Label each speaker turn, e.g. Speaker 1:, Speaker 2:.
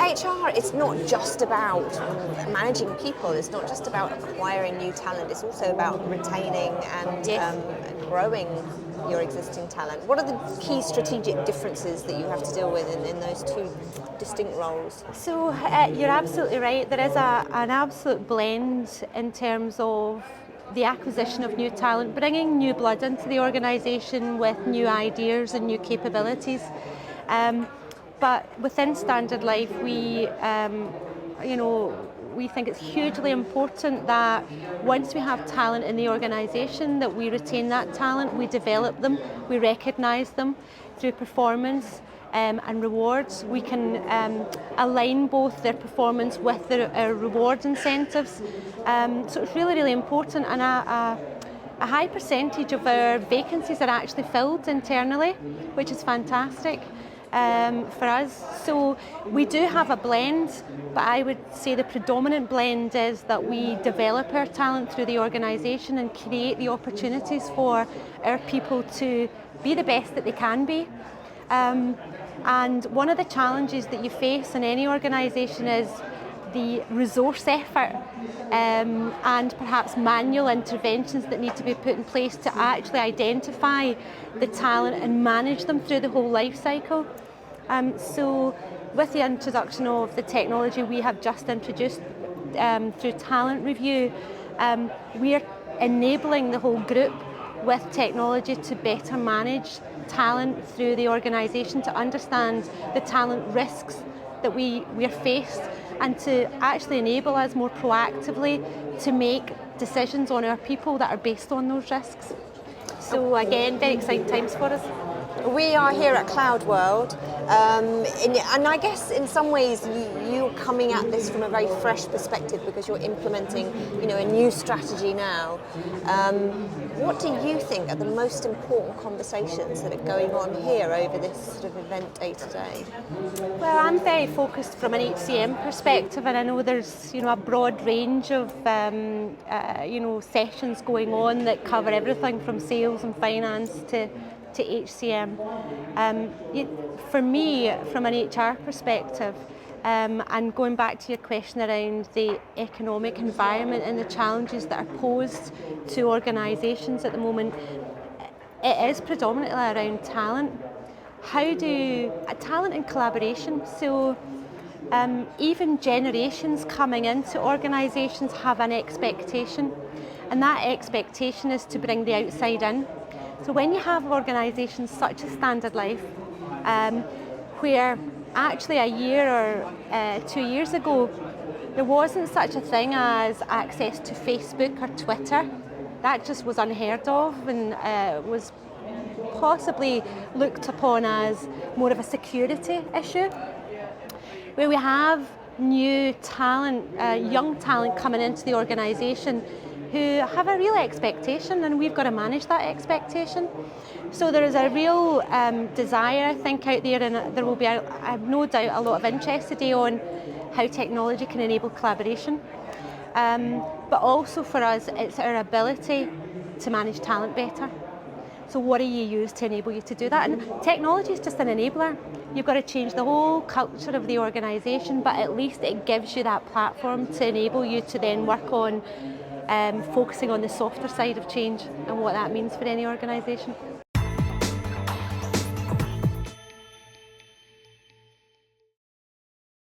Speaker 1: HR, it's not just about managing people, it's not just about acquiring new talent, it's also about retaining and growing your existing talent. What are the key strategic differences that you have to deal with in those two distinct roles?
Speaker 2: So you're absolutely right. There is an absolute blend in terms of the acquisition of new talent, bringing new blood into the organisation with new ideas and new capabilities. But within Standard Life, we think it's hugely important that once we have talent in the organisation, that we retain that talent, we develop them, we recognise them through performance and rewards. We can align both their performance with their reward incentives. So it's really, really important, and a high percentage of our vacancies are actually filled internally, which is fantastic. For us. So we do have a blend, but I would say the predominant blend is that we develop our talent through the organisation and create the opportunities for our people to be the best that they can be. And one of the challenges that you face in any organisation is the resource effort and perhaps manual interventions that need to be put in place to actually identify the talent and manage them through the whole life cycle. So with the introduction of the technology we have just introduced through talent review, we are enabling the whole group with technology to better manage talent through the organisation, to understand the talent risks that we are faced, and to actually enable us more proactively to make decisions on our people that are based on those risks. So again, very exciting times for us.
Speaker 1: We are here at Cloud World, and I guess in some ways you're coming at this from a very fresh perspective because you're implementing, a new strategy now. What do you think are the most important conversations that are going on here over this sort of event day to day?
Speaker 2: Well, I'm very focused from an HCM perspective, and I know there's a broad range of sessions going on that cover everything from sales and finance to HCM. For me, from an HR perspective, and going back to your question around the economic environment and the challenges that are posed to organisations at the moment, it is predominantly around talent. Talent and collaboration. So even generations coming into organisations have an expectation, and that expectation is to bring the outside in. So when you have organisations such as Standard Life, where actually a year or 2 years ago, there wasn't such a thing as access to Facebook or Twitter. That just was unheard of and was possibly looked upon as more of a security issue. Where we have new talent, young talent coming into the organisation who have a real expectation, and we've got to manage that expectation. So there is a real desire, I think, out there, and there will be, I have no doubt, a lot of interest today on how technology can enable collaboration. But also for us, it's our ability to manage talent better. So what do you use to enable you to do that? And technology is just an enabler. You've got to change the whole culture of the organisation, but at least it gives you that platform to enable you to then work on focusing on the softer side of change and what that means for any organisation.